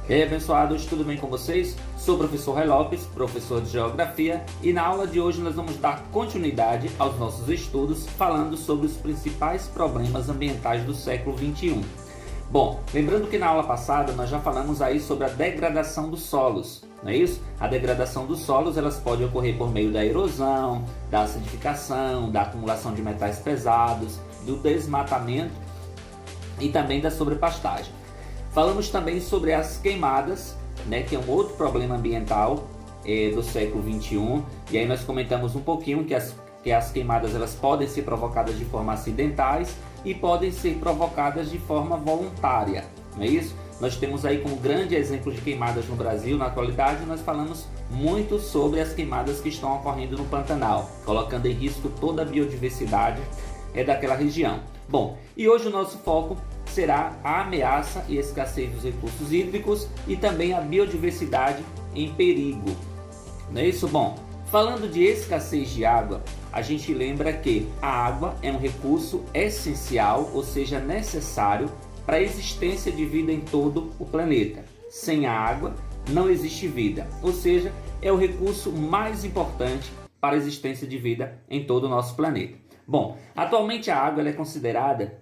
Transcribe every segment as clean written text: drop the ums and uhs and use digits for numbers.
E aí, abençoados, tudo bem com vocês? Sou o professor Ray Lopes, professor de Geografia, e na aula de hoje nós vamos dar continuidade aos nossos estudos falando sobre os principais problemas ambientais do século XXI. Bom, lembrando que na aula passada nós já falamos aí sobre a degradação dos solos, não é isso? A degradação dos solos elas pode ocorrer por meio da erosão, da acidificação, da acumulação de metais pesados, do desmatamento e também da sobrepastagem. Falamos também sobre as queimadas, né, que é um outro problema ambiental do século XXI, e aí nós comentamos um pouquinho que as queimadas elas podem ser provocadas de forma acidentais e podem ser provocadas de forma voluntária, não é isso? Nós temos aí como grande exemplo de queimadas no Brasil na atualidade, nós falamos muito sobre as queimadas que estão ocorrendo no Pantanal, colocando em risco toda a biodiversidade daquela região. Bom, e hoje o nosso foco será a ameaça e escassez dos recursos hídricos e também a biodiversidade em perigo, não é isso? Bom, falando de escassez de água, a gente lembra que a água é um recurso essencial, ou seja, necessário para a existência de vida em todo o planeta. Sem a água não existe vida, ou seja, é o recurso mais importante para a existência de vida em todo o nosso planeta. Bom, atualmente a água ela é considerada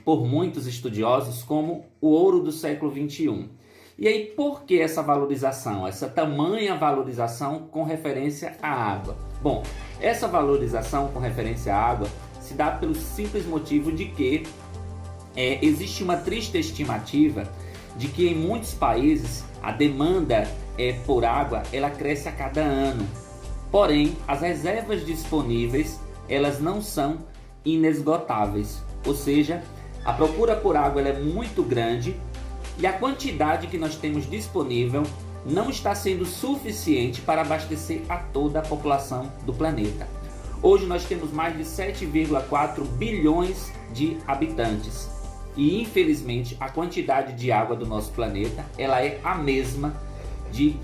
por muitos estudiosos como o ouro do século XXI. E aí, por que essa valorização, essa tamanha valorização com referência à água? Bom, essa valorização com referência à água se dá pelo simples motivo de que existe uma triste estimativa de que em muitos países a demanda por água ela cresce a cada ano. Porém, as reservas disponíveis elas não são inesgotáveis, ou seja, a procura por água ela é muito grande e a quantidade que nós temos disponível não está sendo suficiente para abastecer a toda a população do planeta. Hoje nós temos mais de 7,4 bilhões de habitantes e infelizmente a quantidade de água do nosso planeta ela é a mesma de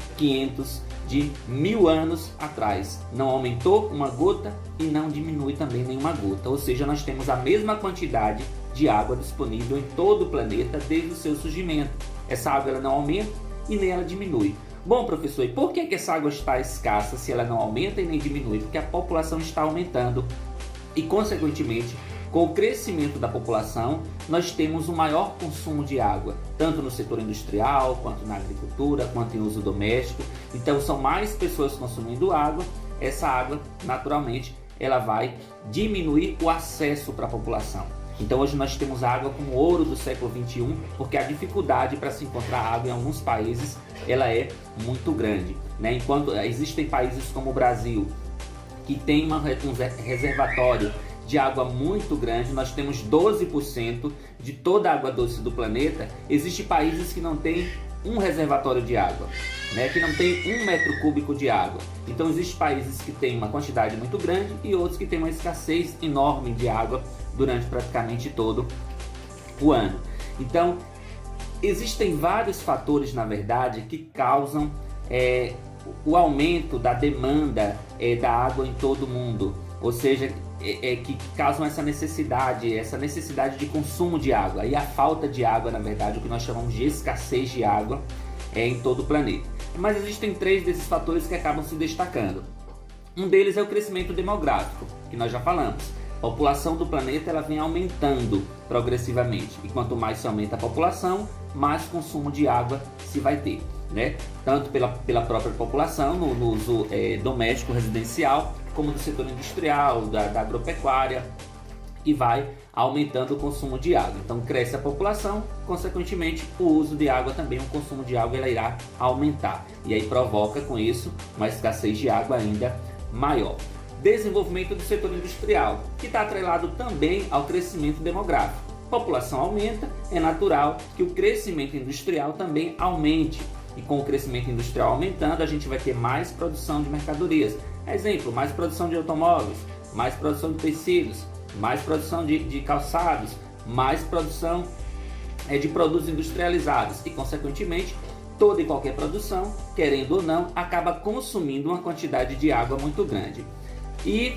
1000 anos atrás. Não aumentou uma gota e não diminui também nenhuma gota, ou seja, nós temos a mesma quantidade de água disponível em todo o planeta desde o seu surgimento. Essa água ela não aumenta e nem ela diminui. Bom, professor, e por que essa água está escassa se ela não aumenta e nem diminui? Porque a população está aumentando e, consequentemente, com o crescimento da população, nós temos um maior consumo de água, tanto no setor industrial, quanto na agricultura, quanto em uso doméstico. Então, são mais pessoas consumindo água, essa água, naturalmente, ela vai diminuir o acesso para a população. Então hoje nós temos a água como ouro do século XXI, porque a dificuldade para se encontrar água em alguns países ela é muito grande, né? Enquanto existem países como o Brasil, que tem um reservatório de água muito grande, nós temos 12% de toda a água doce do planeta. Existem países que não têm um reservatório de água, né? Que não tem 1 metro cúbico de água. Então existem países que têm uma quantidade muito grande e outros que têm uma escassez enorme de água durante praticamente todo o ano. Então existem vários fatores, na verdade, que causam o aumento da demanda da água em todo o mundo, ou seja, que causam essa necessidade de consumo de água e a falta de água, na verdade, o que nós chamamos de escassez de água em todo o planeta. Mas existem 3 desses fatores que acabam se destacando. Um deles é o crescimento demográfico, que nós já falamos. A população do planeta ela vem aumentando progressivamente e quanto mais se aumenta a população, mais consumo de água se vai ter, né? Tanto pela própria população no uso doméstico residencial, como do setor industrial, da agropecuária, e vai aumentando o consumo de água. Então cresce a população, consequentemente o uso de água também, o consumo de água ela irá aumentar e aí provoca com isso uma escassez de água ainda maior. Desenvolvimento do setor industrial, que está atrelado também ao crescimento demográfico. População aumenta, é natural que o crescimento industrial também aumente. E com o crescimento industrial aumentando, a gente vai ter mais produção de mercadorias. Exemplo, mais produção de automóveis, mais produção de tecidos, mais produção de calçados, mais produção de produtos industrializados. E, consequentemente, toda e qualquer produção, querendo ou não, acaba consumindo uma quantidade de água muito grande. E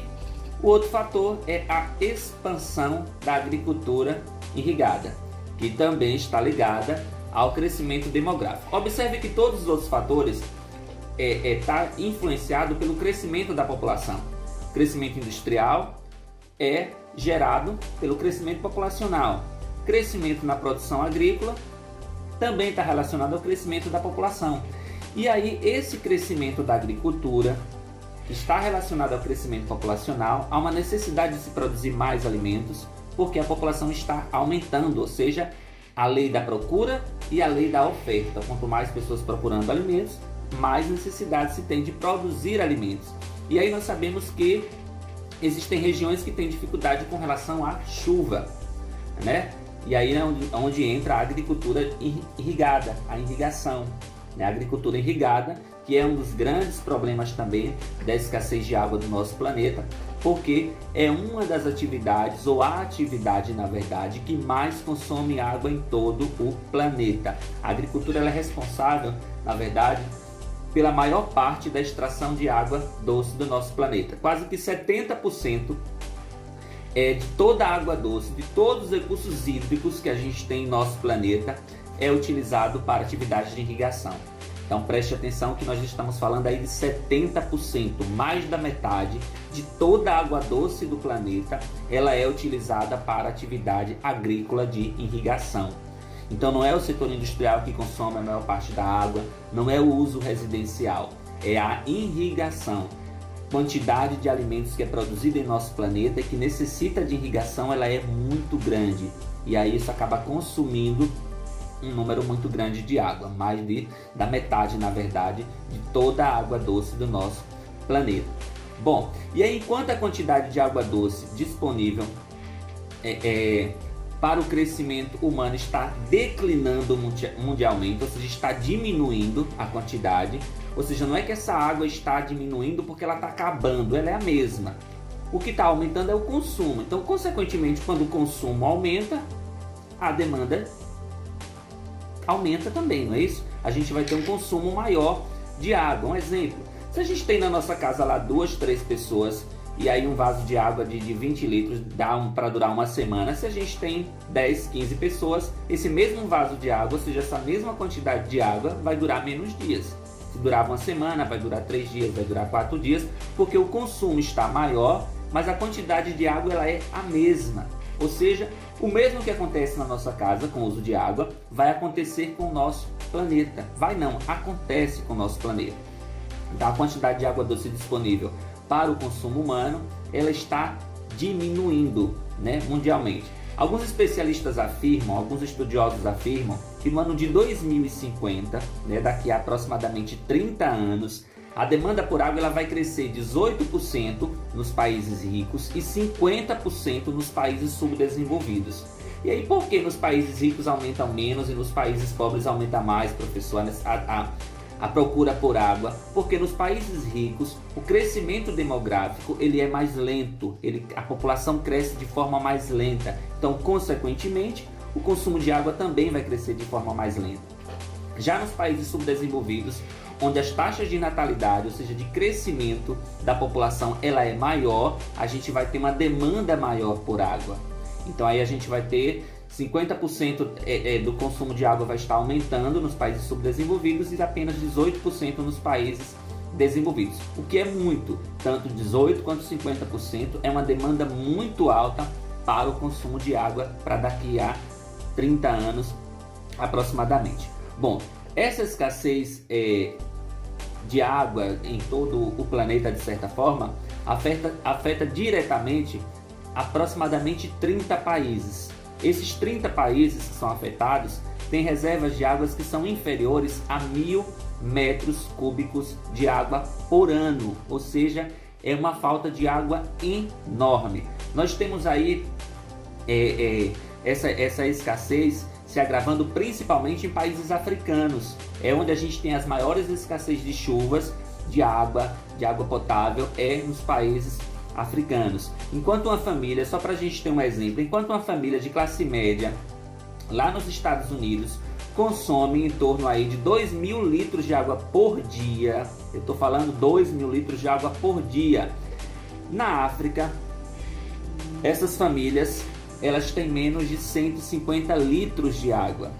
o outro fator é a expansão da agricultura irrigada, que também está ligada ao crescimento demográfico. Observe que todos os outros fatores está influenciado pelo crescimento da população. O crescimento industrial é gerado pelo crescimento populacional. Crescimento na produção agrícola também está relacionado ao crescimento da população. E aí esse crescimento da agricultura está relacionado ao crescimento populacional, há uma necessidade de se produzir mais alimentos, porque a população está aumentando, ou seja, a lei da procura e a lei da oferta. Quanto mais pessoas procurando alimentos, mais necessidade se tem de produzir alimentos. E aí nós sabemos que existem regiões que têm dificuldade com relação à chuva, né? E aí é onde entra a agricultura irrigada, a irrigação, né? A agricultura irrigada, que é um dos grandes problemas também da escassez de água do nosso planeta, porque é uma das atividades, ou a atividade, na verdade, que mais consome água em todo o planeta. A agricultura ela é responsável, na verdade, pela maior parte da extração de água doce do nosso planeta. Quase que 70% de toda a água doce, de todos os recursos hídricos que a gente tem em nosso planeta, é utilizado para atividades de irrigação. Então preste atenção que nós estamos falando aí de 70%, mais da metade de toda a água doce do planeta, ela é utilizada para atividade agrícola de irrigação. Então não é o setor industrial que consome a maior parte da água, não é o uso residencial, é a irrigação. Quantidade de alimentos que é produzida em nosso planeta e que necessita de irrigação, ela é muito grande. E aí isso acaba consumindo um número muito grande de água, mais da metade, na verdade, de toda a água doce do nosso planeta. Bom, e aí enquanto a quantidade de água doce disponível para o crescimento humano está declinando mundialmente, ou seja, está diminuindo a quantidade, ou seja, não é que essa água está diminuindo porque ela está acabando, ela é a mesma. O que está aumentando é o consumo. Então, consequentemente, quando o consumo aumenta, a demanda aumenta também, não é isso? A gente vai ter um consumo maior de água. Um exemplo, se a gente tem na nossa casa lá 2, 3 pessoas e aí um vaso de água de 20 litros dá para durar uma semana, se a gente tem 10, 15 pessoas, esse mesmo vaso de água, ou seja, essa mesma quantidade de água vai durar menos dias. Se durava uma semana, vai durar 3 dias, vai durar 4 dias, porque o consumo está maior, mas a quantidade de água ela é a mesma. Ou seja, o mesmo que acontece na nossa casa com o uso de água, vai acontecer com o nosso planeta. Vai não, acontece com o nosso planeta. Então, a quantidade de água doce disponível para o consumo humano, ela está diminuindo, né, mundialmente. Alguns especialistas afirmam, alguns estudiosos afirmam, que no ano de 2050, né, daqui a aproximadamente 30 anos, a demanda por água ela vai crescer 18% nos países ricos e 50% nos países subdesenvolvidos. E aí, por que nos países ricos aumentam menos e nos países pobres aumenta mais, professor, a procura por água? Porque nos países ricos, o crescimento demográfico ele é mais lento, a população cresce de forma mais lenta. Então, consequentemente, o consumo de água também vai crescer de forma mais lenta. Já nos países subdesenvolvidos, onde as taxas de natalidade, ou seja, de crescimento da população, ela é maior, a gente vai ter uma demanda maior por água. Então aí a gente vai ter 50% do consumo de água vai estar aumentando nos países subdesenvolvidos e apenas 18% nos países desenvolvidos. O que é muito, tanto 18% quanto 50% é uma demanda muito alta para o consumo de água para daqui a 30 anos aproximadamente. Bom, essa escassez de água em todo o planeta, de certa forma, afeta diretamente aproximadamente 30 países. Esses 30 países que são afetados têm reservas de águas que são inferiores a 1.000 metros cúbicos de água por ano, ou seja, é uma falta de água enorme. Nós temos aí essa escassez se agravando principalmente em países africanos, onde a gente tem as maiores escassez de chuvas, de água potável, nos países africanos. Enquanto uma família, só para a gente ter um exemplo, enquanto uma família de classe média lá nos Estados Unidos consome em torno aí de 2.000 litros de água por dia, eu estou falando 2.000 litros de água por dia, na África, essas famílias elas têm menos de 150 litros de água.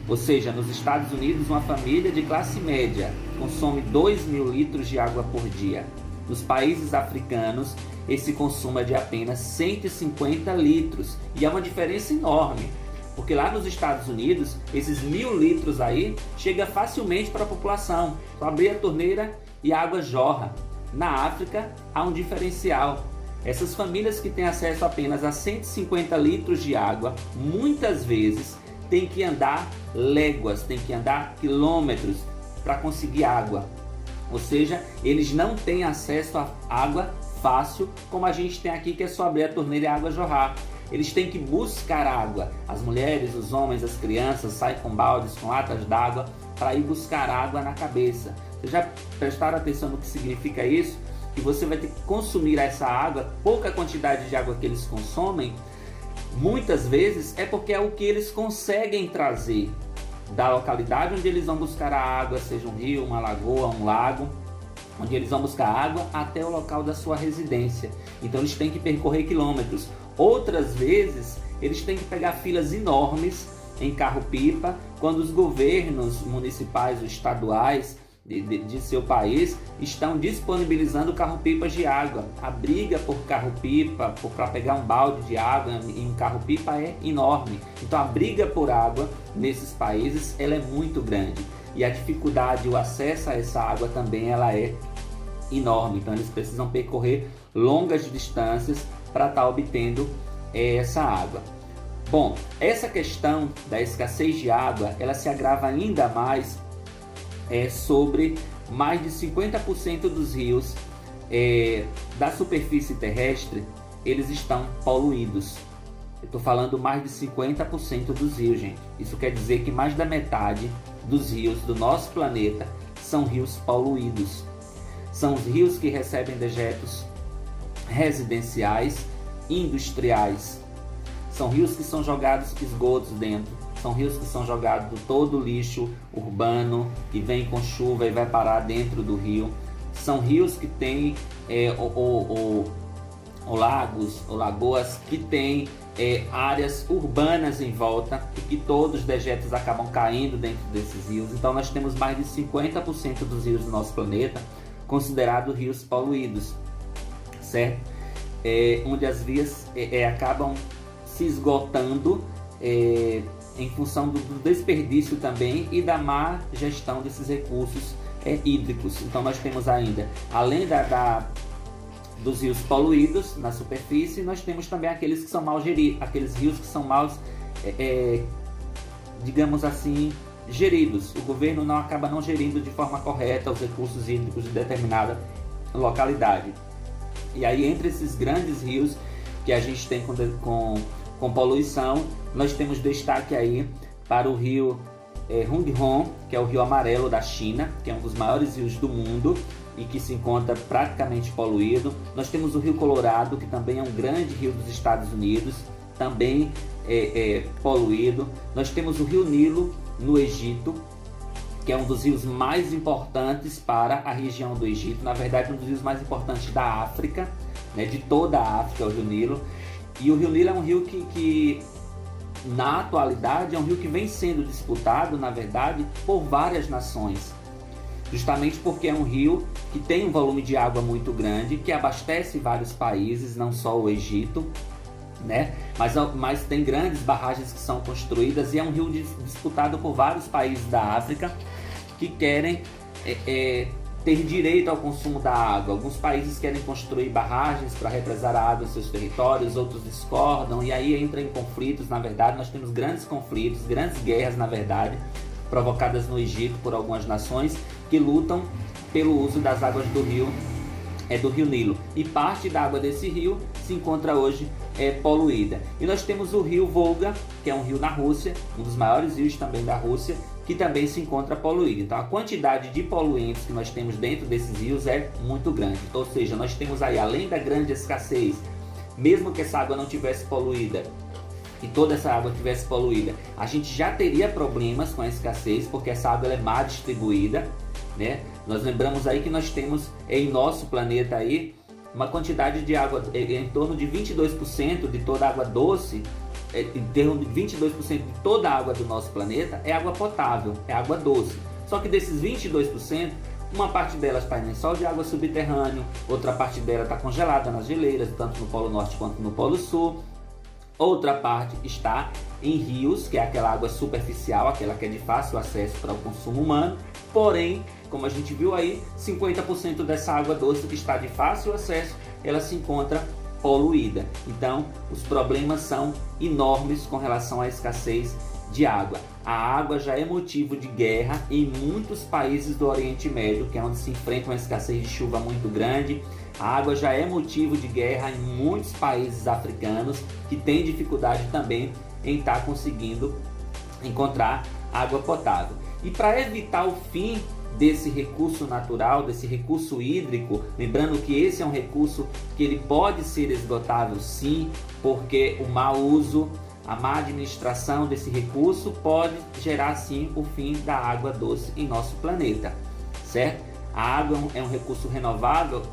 Ou seja, nos Estados Unidos, uma família de classe média consome 2.000 litros de água por dia. Nos países africanos, esse consumo é de apenas 150 litros. E é uma diferença enorme, porque lá nos Estados Unidos, esses 1.000 litros aí chega facilmente para a população. Só abrir a torneira e a água jorra. Na África, há um diferencial. Essas famílias que têm acesso apenas a 150 litros de água, muitas vezes têm que andar léguas, têm que andar quilômetros para conseguir água. Ou seja, eles não têm acesso a água fácil, como a gente tem aqui, que é só abrir a torneira e a água jorrar. Eles têm que buscar água. As mulheres, os homens, as crianças saem com baldes, com latas d'água para ir buscar água na cabeça. Vocês já prestaram atenção no que significa isso? Que você vai ter que consumir essa água, pouca quantidade de água que eles consomem, muitas vezes é porque é o que eles conseguem trazer da localidade onde eles vão buscar a água, seja um rio, uma lagoa, um lago, onde eles vão buscar água até o local da sua residência. Então eles têm que percorrer quilômetros. Outras vezes eles têm que pegar filas enormes em carro-pipa, quando os governos municipais ou estaduais de seu país estão disponibilizando carro-pipas de água. A briga por carro-pipa, para pegar um balde de água em um carro-pipa é enorme. Então a briga por água nesses países ela é muito grande. E a dificuldade, o acesso a essa água também ela é enorme. Então eles precisam percorrer longas distâncias para estar obtendo essa água. Bom, essa questão da escassez de água, ela se agrava ainda mais sobre mais de 50% dos rios da superfície terrestre, eles estão poluídos. Eu estou falando mais de 50% dos rios, gente. Isso quer dizer que mais da metade dos rios do nosso planeta são rios poluídos. São os rios que recebem dejetos residenciais, industriais. São rios que são jogados esgotos dentro. São rios que são jogados todo o lixo urbano que vem com chuva e vai parar dentro do rio. São rios que têm lagos ou lagoas que têm áreas urbanas em volta e que todos os dejetos acabam caindo dentro desses rios. Então nós temos mais de 50% dos rios do nosso planeta considerados rios poluídos, certo? Onde as vias acabam se esgotando em função do desperdício também e da má gestão desses recursos hídricos. Então nós temos ainda, além dos rios poluídos na superfície, nós temos também aqueles que são mal geridos, aqueles rios que são mal, digamos assim, geridos. O governo acaba não gerindo de forma correta os recursos hídricos de determinada localidade. E aí, entre esses grandes rios que a gente tem com poluição, nós temos destaque aí para o rio Hunghong, que é o rio amarelo da China, que é um dos maiores rios do mundo e que se encontra praticamente poluído. Nós temos o rio Colorado, que também é um grande rio dos Estados Unidos, também poluído. Nós temos o rio Nilo no Egito, que é um dos rios mais importantes para a região do Egito, na verdade um dos rios mais importantes da África, né, de toda a África, o rio Nilo. E o rio Nilo é um rio que na atualidade é um rio que vem sendo disputado, na verdade, por várias nações, justamente porque é um rio que tem um volume de água muito grande, que abastece vários países, não só o Egito, né? Mas tem grandes barragens que são construídas e é um rio disputado por vários países da África que querem ter direito ao consumo da água. Alguns países querem construir barragens para represar a água em seus territórios, outros discordam e aí entra em conflitos. Na verdade, nós temos grandes conflitos, grandes guerras, na verdade, provocadas no Egito por algumas nações que lutam pelo uso das águas do rio Nilo. E parte da água desse rio se encontra hoje poluída. E nós temos o rio Volga, que é um rio na Rússia, um dos maiores rios também da Rússia, que também se encontra poluído. Então a quantidade de poluentes que nós temos dentro desses rios é muito grande. Então, ou seja, nós temos aí, além da grande escassez, mesmo que essa água não tivesse poluída, e toda essa água tivesse poluída, a gente já teria problemas com a escassez, porque essa água ela é má distribuída, né? Nós lembramos aí que nós temos em nosso planeta aí uma quantidade de água, em torno de 22% de toda a água doce em termos de 22% de toda a água do nosso planeta é água potável, é água doce. Só que desses 22%, uma parte delas está em lençol de água subterrâneo, outra parte dela está congelada nas geleiras, tanto no Polo Norte quanto no Polo Sul. Outra parte está em rios, que é aquela água superficial, aquela que é de fácil acesso para o consumo humano. Porém, como a gente viu aí, 50% dessa água doce que está de fácil acesso, ela se encontra poluída. Então, os problemas são enormes com relação à escassez de água. A água já é motivo de guerra em muitos países do Oriente Médio, que é onde se enfrenta uma escassez de chuva muito grande. A água já é motivo de guerra em muitos países africanos que têm dificuldade também em estar conseguindo encontrar água potável. E para evitar o fim desse recurso natural, desse recurso hídrico, lembrando que esse é um recurso que ele pode ser esgotável sim, porque o mau uso, a má administração desse recurso pode gerar sim o fim da água doce em nosso planeta, certo? A água é um recurso renovável,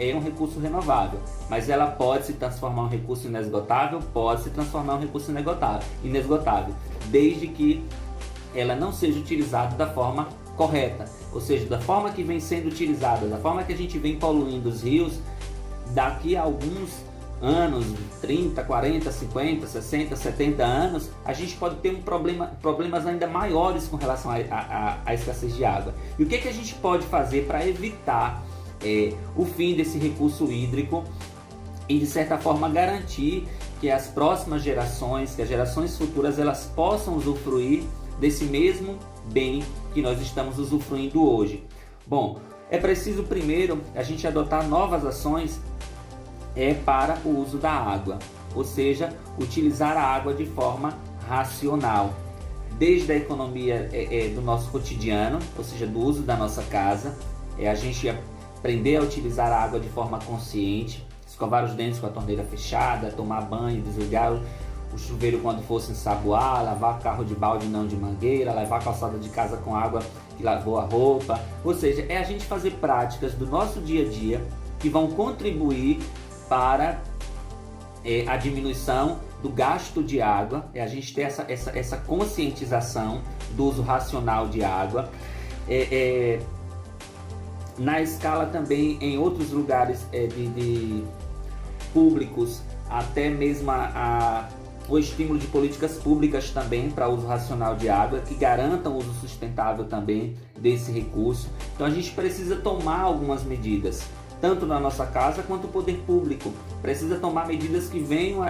mas ela pode se transformar em um recurso inesgotável, pode se transformar em um recurso inesgotável, desde que ela não seja utilizada da forma correta, ou seja, da forma que vem sendo utilizada, da forma que a gente vem poluindo os rios. Daqui a alguns anos, 30, 40, 50, 60, 70 anos, a gente pode ter problemas ainda maiores com relação à escassez de água. E o que a gente pode fazer para evitar o fim desse recurso hídrico e, de certa forma, garantir que as próximas gerações, que as gerações futuras, elas possam usufruir desse mesmo bem que nós estamos usufruindo hoje? Bom, é preciso primeiro a gente adotar novas ações para o uso da água, ou seja, utilizar a água de forma racional, desde a economia do nosso cotidiano, ou seja, do uso da nossa casa, a gente aprender a utilizar a água de forma consciente, escovar os dentes com a torneira fechada, tomar banho, desligar o chuveiro quando fosse ensaboar, lavar carro de balde não de mangueira, lavar a calçada de casa com água que lavou a roupa. Ou seja, é a gente fazer práticas do nosso dia a dia que vão contribuir para a diminuição do gasto de água, a gente ter essa conscientização do uso racional de água. Na escala também em outros lugares de públicos, até mesmo o estímulo de políticas públicas também para uso racional de água, que garantam o uso sustentável também desse recurso. Então a gente precisa tomar algumas medidas, tanto na nossa casa quanto o poder público. Precisa tomar medidas que venham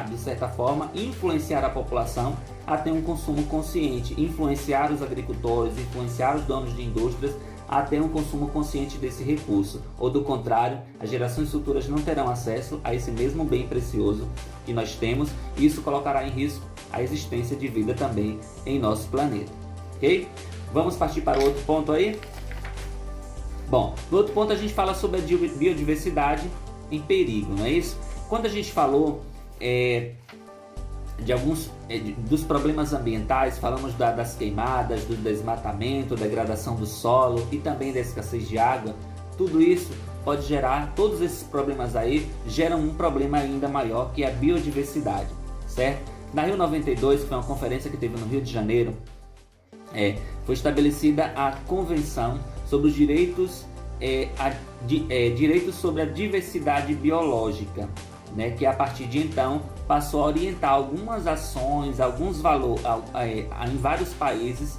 de certa forma, influenciar a população a ter um consumo consciente, influenciar os agricultores, influenciar os donos de indústrias a ter um consumo consciente desse recurso. Ou do contrário, as gerações futuras não terão acesso a esse mesmo bem precioso que nós temos, e isso colocará em risco a existência de vida também em nosso planeta. Ok? Vamos partir para outro ponto aí? Bom, no outro ponto a gente fala sobre a biodiversidade em perigo, não é isso? Quando a gente falou de alguns dos problemas ambientais, falamos das queimadas, do desmatamento, da degradação do solo e também da escassez de água. Tudo isso pode gerar, todos esses problemas aí geram um problema ainda maior, que é a biodiversidade, certo? Na Rio 92, que foi uma conferência que teve no Rio de Janeiro, foi estabelecida a Convenção sobre os direitos sobre a diversidade biológica, né, que a partir de então passou a orientar algumas ações, alguns valores em vários países,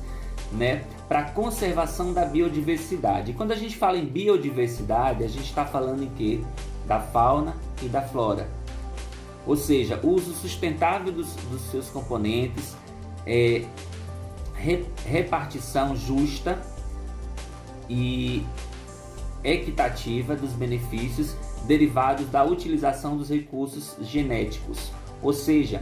né, para a conservação da biodiversidade. E quando a gente fala em biodiversidade, a gente está falando em quê? Da fauna e da flora. Ou seja, o uso sustentável dos seus componentes, repartição justa e equitativa dos benefícios derivados da utilização dos recursos genéticos. Ou seja,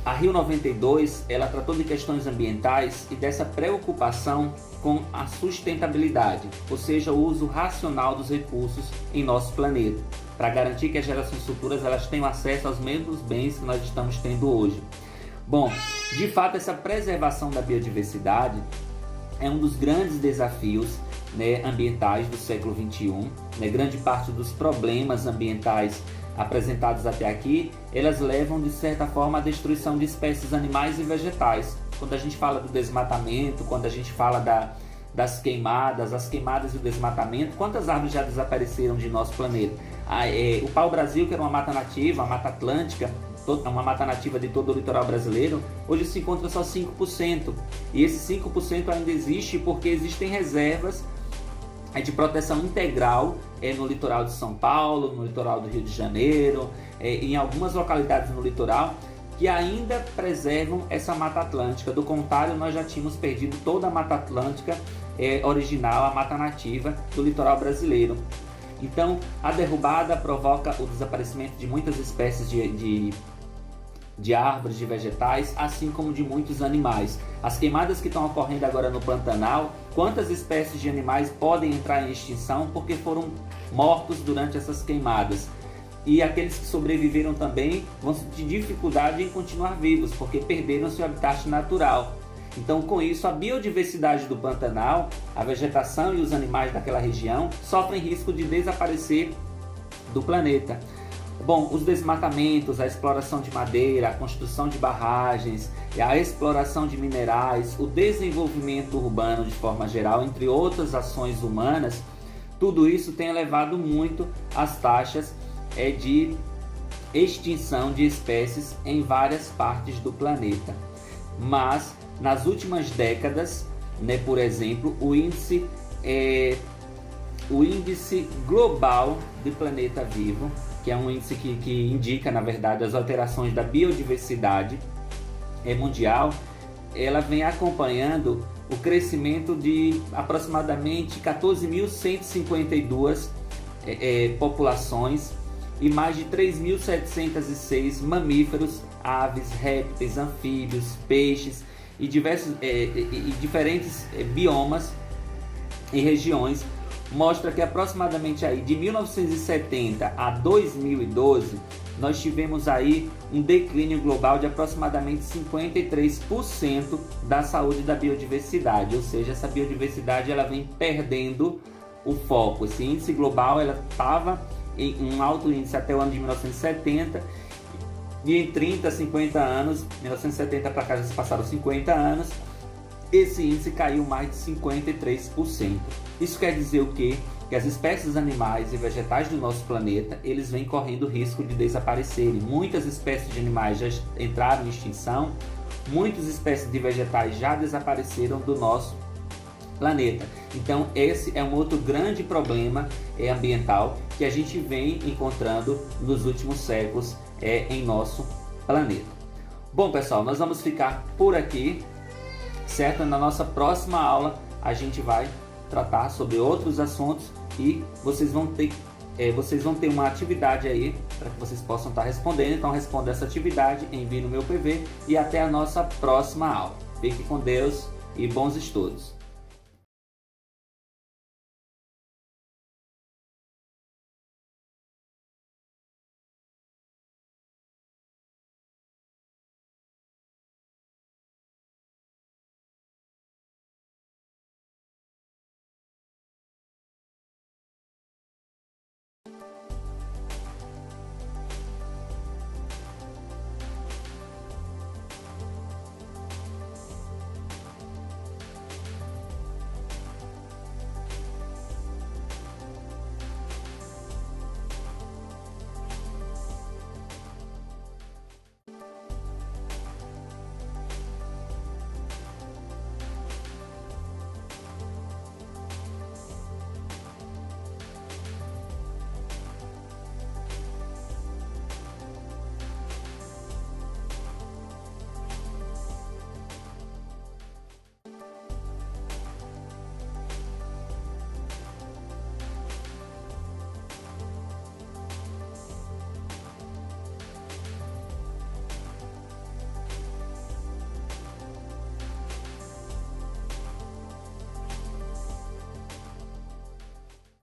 a Rio 92 ela tratou de questões ambientais e dessa preocupação com a sustentabilidade, ou seja, o uso racional dos recursos em nosso planeta, para garantir que as gerações futuras elas tenham acesso aos mesmos bens que nós estamos tendo hoje. Bom, de fato, essa preservação da biodiversidade é um dos grandes desafios, né, ambientais do século XXI. Né? Grande parte dos problemas ambientais apresentadas até aqui, elas levam de certa forma à destruição de espécies animais e vegetais. Quando a gente fala do desmatamento, quando a gente fala das queimadas, as queimadas e o desmatamento, quantas árvores já desapareceram de nosso planeta? O pau-brasil, que era uma mata nativa, a Mata Atlântica, uma mata nativa de todo o litoral brasileiro, hoje se encontra só 5%. E esse 5% ainda existe porque existem reservas de proteção integral no litoral de São Paulo, no litoral do Rio de Janeiro, em algumas localidades no litoral, que ainda preservam essa Mata Atlântica. Do contrário, nós já tínhamos perdido toda a Mata Atlântica original, a mata nativa do litoral brasileiro. Então, a derrubada provoca o desaparecimento de muitas espécies de árvores, de vegetais, assim como de muitos animais. As queimadas que estão ocorrendo agora no Pantanal, quantas espécies de animais podem entrar em extinção porque foram mortos durante essas queimadas? E aqueles que sobreviveram também vão ter dificuldade em continuar vivos, porque perderam seu habitat natural. Então, com isso, a biodiversidade do Pantanal, a vegetação e os animais daquela região sofrem risco de desaparecer do planeta. Bom, os desmatamentos, a exploração de madeira, a construção de barragens, a exploração de minerais, o desenvolvimento urbano de forma geral, entre outras ações humanas, tudo isso tem elevado muito as taxas de extinção de espécies em várias partes do planeta. Mas nas últimas décadas, por exemplo, o índice global de planeta vivo, que é um índice que indica, na verdade, as alterações da biodiversidade mundial, ela vem acompanhando o crescimento de aproximadamente 14.152 populações e mais de 3.706 mamíferos, aves, répteis, anfíbios, peixes e diferentes biomas e regiões. Mostra que aproximadamente aí de 1970 a 2012 nós tivemos aí um declínio global de aproximadamente 53% da saúde da biodiversidade, ou seja, essa biodiversidade ela vem perdendo o foco. Esse índice global ela estava em um alto índice até o ano de 1970 e em 30, 50 anos, 1970 para cá já se passaram 50 anos, esse índice caiu mais de 53%. Isso quer dizer o quê? Que as espécies animais e vegetais do nosso planeta, eles vêm correndo risco de desaparecerem. Muitas espécies de animais já entraram em extinção, muitas espécies de vegetais já desapareceram do nosso planeta. Então esse é um outro grande problema ambiental que a gente vem encontrando nos últimos séculos em nosso planeta. Bom, pessoal, nós vamos ficar por aqui, certo? Na nossa próxima aula a gente vai tratar sobre outros assuntos e vocês vão ter uma atividade aí para que vocês possam estar respondendo. Então responda essa atividade, envie no meu PV e até a nossa próxima aula. Fique com Deus e bons estudos.